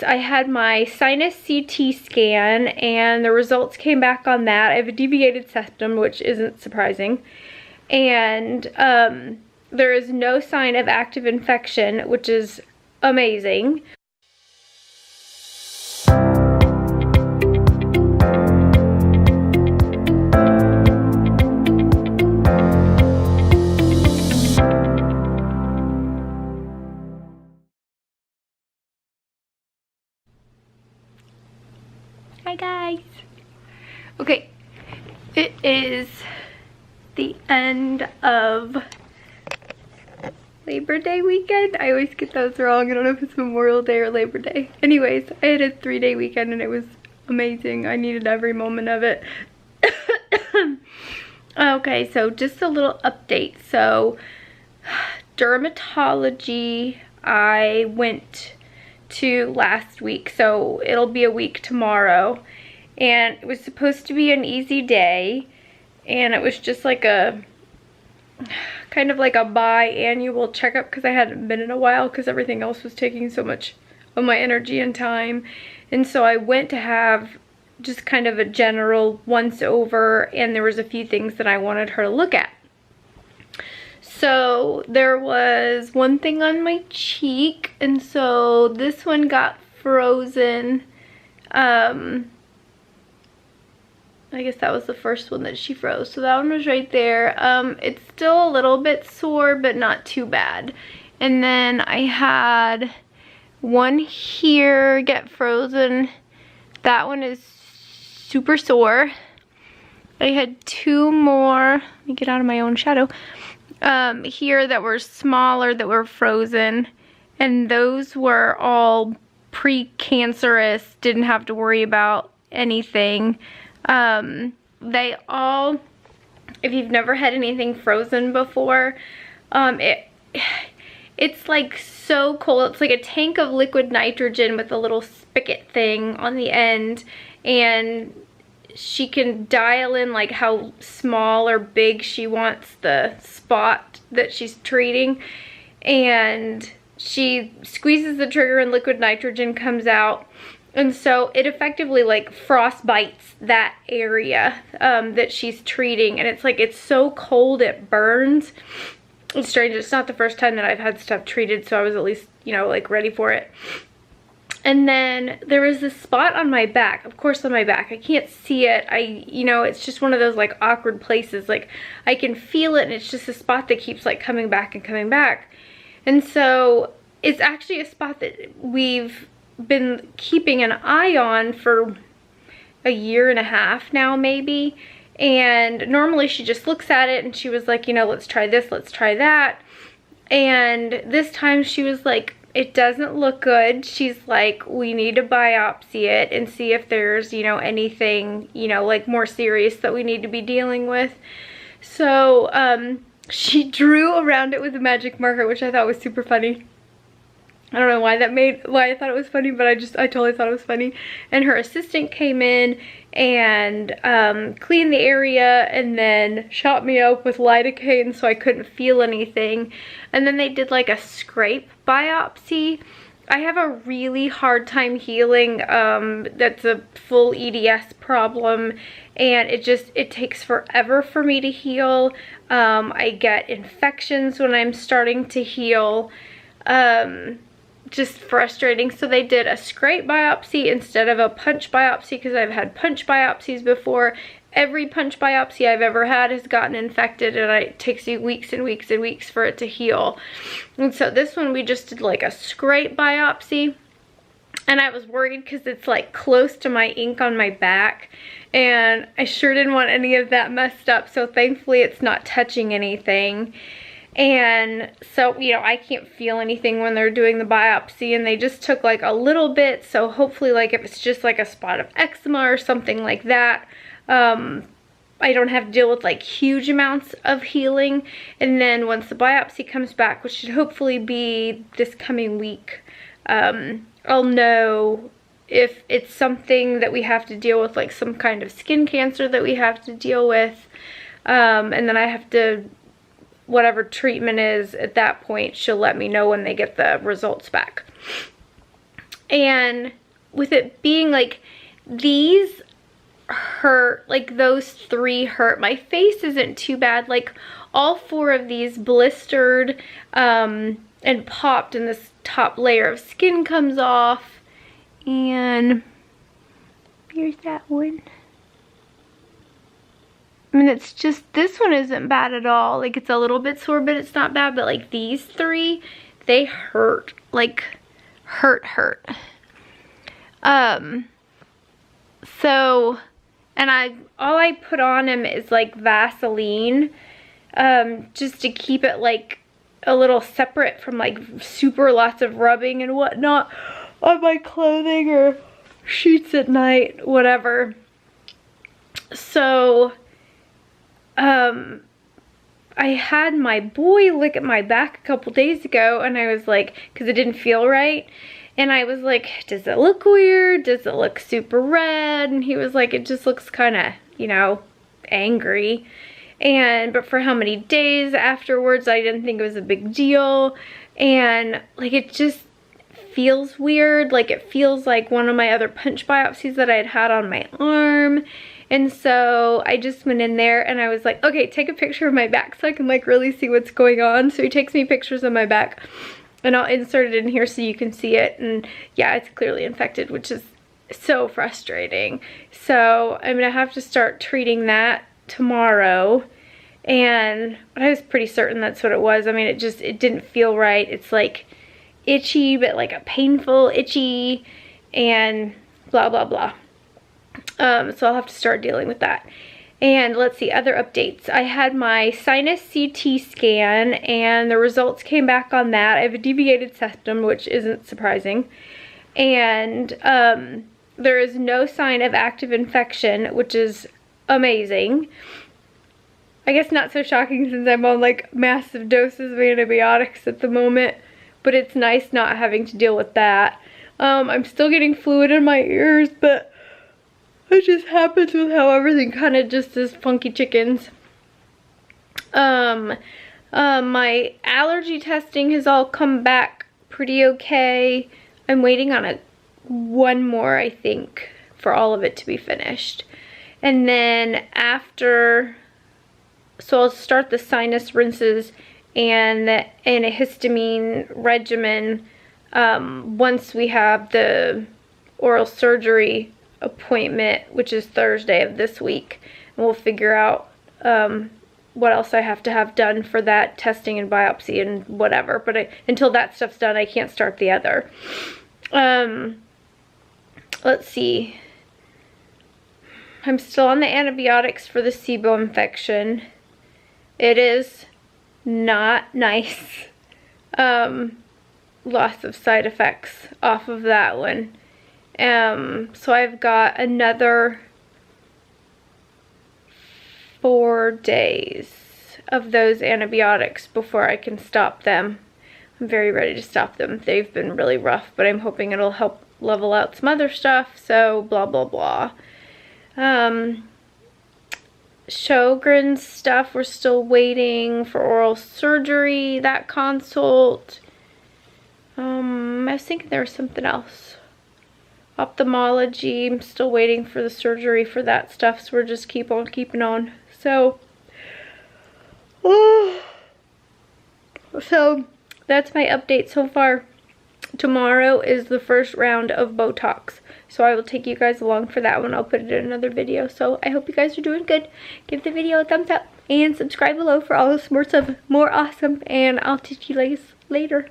I had my sinus CT scan and the results came back on that. I have a deviated septum, which isn't surprising. And there is no sign of active infection, which is amazing. Hi guys. Okay, it is the end of Labor Day weekend. I always get those wrong. I don't know if it's Memorial Day or Labor Day. Anyways, I had a 3-day weekend and it was amazing. I needed every moment of it. Okay, so just a little update. So dermatology, I went to last week, so it'll be a week tomorrow, and it was supposed to be an easy day, and it was just like a kind of like a biannual checkup because I hadn't been in a while because everything else was taking so much of my energy and time. And so I went to have just kind of a general once over, and there was a few things that I wanted her to look at. So there was one thing on my cheek, and so this one got frozen. I guess that was the first one that she froze. So that one was right there. It's still a little bit sore, but not too bad. And then I had one here get frozen. That one is super sore. I had 2 more. Let me get out of my own shadow. Here that were smaller that were frozen, and those were all pre-cancerous, didn't have to worry about anything. They all, if you've never had anything frozen before, it's like so cold. It's like a tank of liquid nitrogen with a little spigot thing on the end, and she can dial in like how small or big she wants the spot that she's treating, and she squeezes the trigger and liquid nitrogen comes out, and so it effectively like frost bites that area that she's treating, and it's like it's so cold it burns. It's strange. It's not the first time that I've had stuff treated, so I was at least, you know, like ready for it. And then there was this spot on my back, of course on my back. I can't see it. You know, it's just one of those like awkward places. Like I can feel it, and it's just a spot that keeps like coming back and coming back. And so it's actually a spot that we've been keeping an eye on for a 1.5 years now, maybe. And normally she just looks at it and she was like, you know, let's try this, let's try that. And this time she was like, it doesn't look good. She's like, we need to biopsy it and see if there's, you know, anything, you know, like more serious that we need to be dealing with. So she drew around it with a magic marker, which I thought was super funny. I don't know why I thought it was funny, but I totally thought it was funny. And her assistant came in and cleaned the area and then shot me up with lidocaine so I couldn't feel anything. And then they did like a scrape biopsy. I have a really hard time healing. That's a full EDS problem, and it takes forever for me to heal. I get infections when I'm starting to heal. Just frustrating. So they did a scrape biopsy instead of a punch biopsy, because I've had punch biopsies before. Every punch biopsy I've ever had has gotten infected, and it takes you weeks and weeks and weeks for it to heal. And so this one we just did like a scrape biopsy, and I was worried because it's like close to my ink on my back, and I sure didn't want any of that messed up. So thankfully it's not touching anything. And so, you know, I can't feel anything when they're doing the biopsy, and they just took like a little bit. So hopefully, like if it's just like a spot of eczema or something like that, I don't have to deal with like huge amounts of healing. And then once the biopsy comes back, which should hopefully be this coming week, I'll know if it's something that we have to deal with, like some kind of skin cancer that we have to deal with. And then I have to, whatever treatment is at that point, she'll let me know when they get the results back. And with it being like, these hurt, like those 3 hurt. My face isn't too bad. Like all 4 of these blistered and popped, and this top layer of skin comes off. And here's that one. I mean, it's just, this one isn't bad at all. Like, it's a little bit sore, but it's not bad. But like these 3, they hurt. Like, hurt. So, and all I put on him is like Vaseline, just to keep it like a little separate from like super lots of rubbing and whatnot on my clothing or sheets at night, whatever. So, I had my boy look at my back a couple days ago, and I was like, because it didn't feel right, and I was like, does it look weird? Does it look super red? And he was like, it just looks kind of, you know, angry. But for how many days afterwards, I didn't think it was a big deal. And like, it just feels weird. Like, it feels like one of my other punch biopsies that I had on my arm. And so I just went in there and I was like, okay, take a picture of my back so I can like really see what's going on. So he takes me pictures of my back, and I'll insert it in here so you can see it. And yeah, it's clearly infected, which is so frustrating. So I'm gonna have to start treating that tomorrow. But I was pretty certain that's what it was. I mean, it didn't feel right. It's like itchy, but like a painful itchy, and blah, blah, blah. So I'll have to start dealing with that. And let's see, other updates. I had my sinus CT scan, and the results came back on that. I have a deviated septum, which isn't surprising. And there is no sign of active infection, which is amazing. I guess not so shocking since I'm on like massive doses of antibiotics at the moment, but it's nice not having to deal with that. I'm still getting fluid in my ears, but it just happens with how everything kind of just is funky chickens. My allergy testing has all come back pretty okay. I'm waiting on one more, I think, for all of it to be finished. And then after, so I'll start the sinus rinses and a histamine regimen once we have the oral surgery appointment, which is Thursday of this week, and we'll figure out what else I have to have done for that testing and biopsy and whatever. But until that stuff's done, I can't start the other. Let's see. I'm still on the antibiotics for the SIBO infection. It is not nice. Lots of side effects off of that one. So I've got another 4 days of those antibiotics before I can stop them. I'm very ready to stop them. They've been really rough, but I'm hoping it'll help level out some other stuff, so blah, blah, blah. Sjogren's stuff, we're still waiting for oral surgery, that consult. I was thinking there was something else. Ophthalmology, I'm still waiting for the surgery for that stuff, so we're just keep on keeping on. So that's my update so far. Tomorrow is the first round of Botox, so I will take you guys along for that one. I'll put it in another video. So I hope you guys are doing good. Give the video a thumbs up and subscribe below for all the more awesome, and I'll teach you guys later.